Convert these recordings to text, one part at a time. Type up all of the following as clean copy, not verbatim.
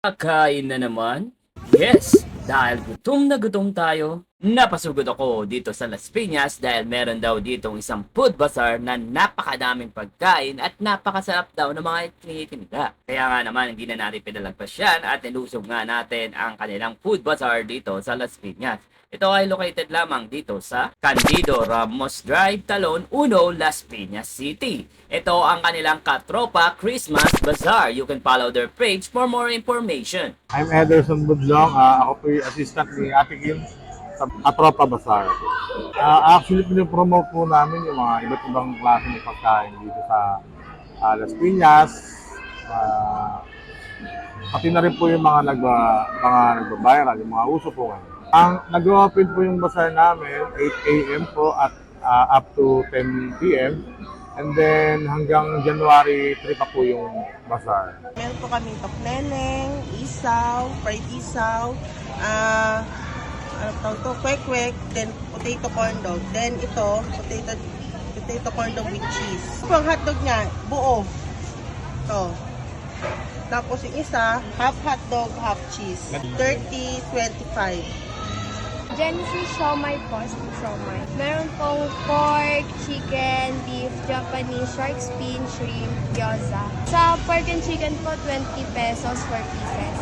Kakain na naman? Yes! Dahil gutom na gutom tayo, napasugod ako dito sa Las Piñas dahil meron daw ditong isang food bazaar na napakadaming pagkain at napakasarap daw ng mga tinitinda. Kaya nga naman hindi na natin pinalagpas yan at nilusog nga natin ang kanilang food bazaar dito sa Las Piñas. Ito ay located lamang dito sa Candido Ramos Drive, Talon 1, Las Piñas City. Ito ang kanilang Katropa Christmas Bazaar. You can follow their page for more information. I'm Ederson Budlong. Ako po yung assistant ni Ate Kim sa Katropa Bazaar. Actually, pinopromote po namin yung mga iba't ibang klase ng pagkain dito sa Las Piñas. Pati na rin po yung mga nagbabiral, yung mga uso po ngayon. Ang nag-open po yung bazaar namin 8 a.m. po at up to 10 p.m. And then hanggang January 3 pa po yung bazaar. Meron po kami tokneneng, isaw, fried isaw, ano tawag to, kwek-kwek, then potato corn dog. Then ito, potato corn dog with cheese. Ito ang hotdog niya, buo. Ito. Tapos yung isa, half hotdog, half cheese. 30-25. Genesis siomai po, siomai. Meron pong pork, chicken, beef, Japanese, shark fin, shrimp, gyoza. Sa pork and chicken po, 20 pesos 4 pieces.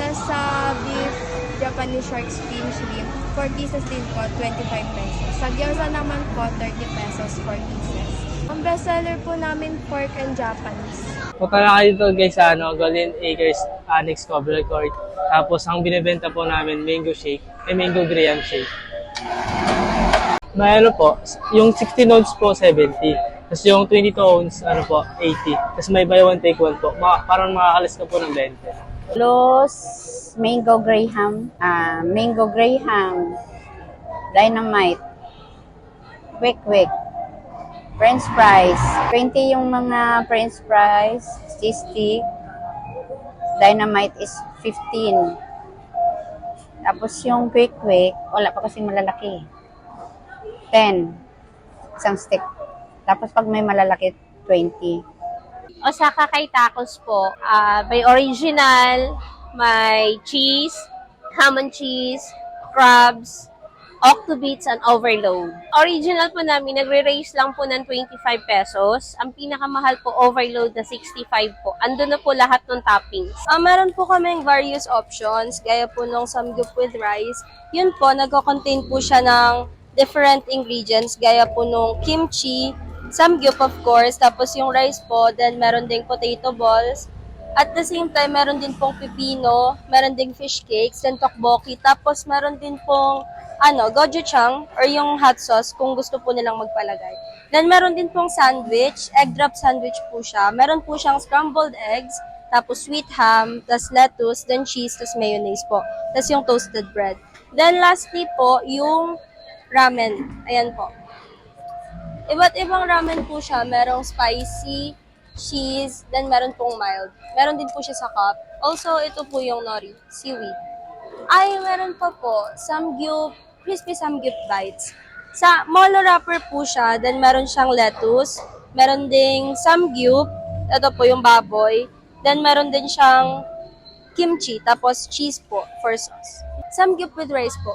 Tapos sa beef, Japanese, shark fin, shrimp, 4 pieces din po, 25 pesos. Sa gyoza naman po, 30 pesos 4 pieces. Ang bestseller po namin, pork and Japanese. Punta na kayo dito guys sa Golden Acres Annex Cover Court. Tapos ang binibenta po namin mango shake, mango graham shake. May po, yung 16 ounce po 70. Tapos yung 22 ounce 80. Tapos may buy one take one po. Parang makakalis ka po ng 20. Los mango graham, dynamite, quick, french fries. 20 yung mga french fries, cheese stick. Dynamite is 15. Tapos yung quick, wala pa kasing malalaki. 10. Isang stick. Tapos pag may malalaki, 20. Osaka Kai Tacos po. May original, may cheese, ham and cheese, crabs, octobits, and overload. Original po namin, nagre-raise lang po ng 25 pesos. Ang pinakamahal po, overload na 65 po. Ando na po lahat ng toppings. Meron po kaming various options, gaya po nung samgyup with rice. Yun po, nagko-contain po siya ng different ingredients, gaya po nung kimchi, samgyup of course, tapos yung rice po, then meron ding potato balls. At the same time, meron din pong pipino, meron ding fish cakes, then tteokbokki, tapos meron din pong gochujang or yung hot sauce kung gusto po nilang magpalagay. Then meron din pong sandwich, egg drop sandwich po siya. Meron po siyang scrambled eggs, tapos sweet ham, tas lettuce, then cheese, tas mayonnaise po. Tas yung toasted bread. Then lastly po, yung ramen. Ayan po. Iba't ibang ramen po siya. Merong spicy, cheese, then meron pong mild. Meron din po siya sa cup. Also, ito po yung nori, seaweed. Meron pa po, samgyup, crispy samgyup bites. Sa molo wrapper po siya, then meron siyang lettuce, meron ding samgyup, ito po yung baboy, then meron din siyang kimchi, tapos cheese po for sauce. Samgyup with rice po.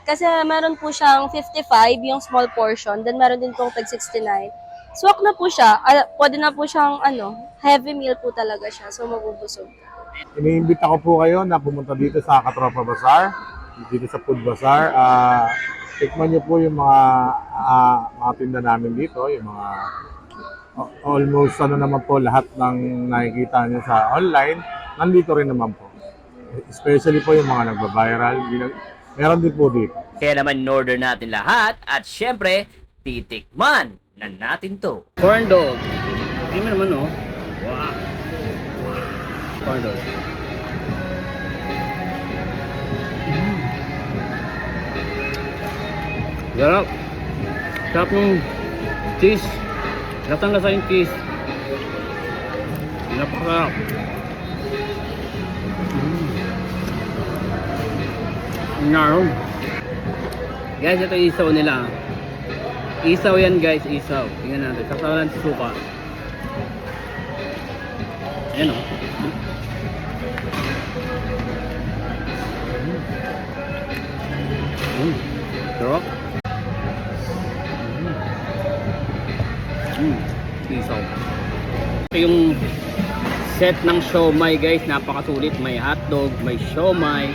Kasi meron po siyang 55, yung small portion, then meron din pong tag 69. Swak na po siya, pwede na po siyang heavy meal po talaga siya, so mabubusog. Iniimbita ko po kayo na pumunta dito sa Katropa Bazaar, dito sa Food Bazaar. Tikman niyo po yung mga tinda namin dito, yung mga almost naman po lahat ng nakikita niyo sa online, nandito rin naman po. Especially po yung mga nagba-viral, meron din po dito. Kaya naman in-order natin lahat at syempre, titikman na natin to. Corn dog. Hindi mo naman Wow. Corn dog. Sarap. Sarap ng cheese. Lasang-lasa yung cheese. Napaka. Naroon. Guys, ito yung isaw nila. Isaw yan guys, isaw. Tingnan natin. Sasawalan sa suka. Ayan Sarap. Isaw. Ito yung set ng siomay guys, napakasulit. May hotdog, may siomay,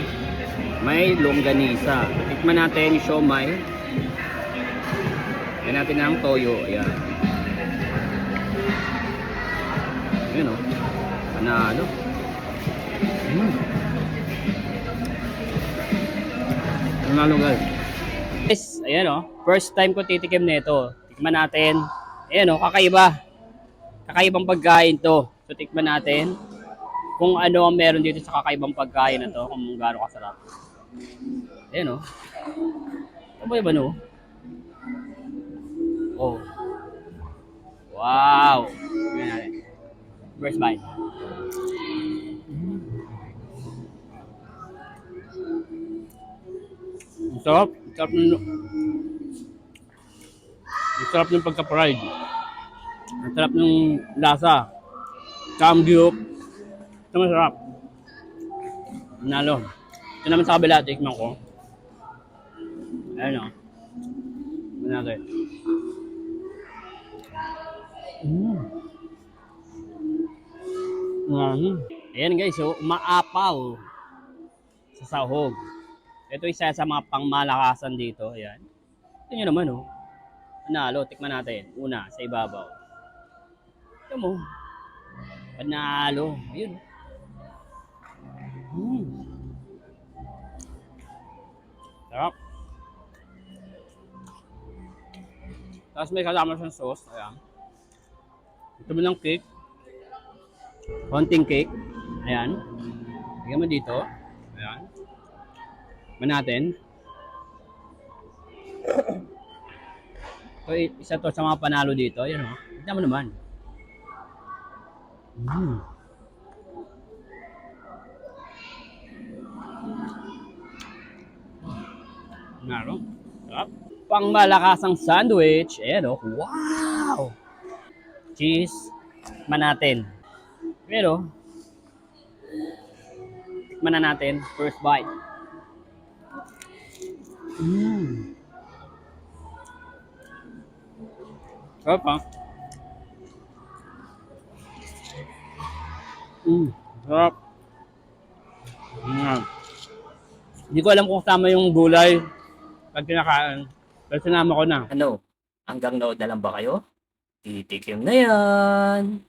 may longganisa. Tikman natin yung siomay. Yan natin ang toyo. Ayan. Ayan o. Panalo. Panalo guys. Guys, ayan o. First time ko titikim nito. Tikman natin. Ayan o, kakaiba. Kakaibang pagkain to. So tikman natin kung ano ang meron dito sa kakaibang pagkain na to, kung gaano kasarap. Ayan o. Ano ba no? Oh. Wow. Tingnan natin. First bite. Ang sarap. Ang sarap ng pagka-fried. Ang sarap ng lasa. Kamgyup. Ito masarap. Nalo. Ito naman sa kabila, tikman ko. Ayan o. Ito natin. Ayan guys, so maapaw sa sahog. Ito isa sa mga pangmalakasan dito. Ayan. Ito nyo naman oh. Panalo, tikman natin. Una, sa ibabaw. Ito mo. Panalo. Ayun. Sarap. Tapos may kasama siyang sauce. Ayan. Ito mo ng cake. Konting cake. Ayan. Lagyan mo dito. Ayan. Man natin. So, isa to sa mga panalo dito. Ayan o. Tignan mo naman. Panalo. Sarap. Pangmalakasang sandwich. Ayan o. Wow! Cheese. Man natin. Pero, tikman na natin. First bite. Sarap ha? Sarap. Hindi ko alam kung kasama yung gulay pag kinakain. Pero sinama ko na. Ano? Hanggang nood na lang ba kayo? Titikim na yan.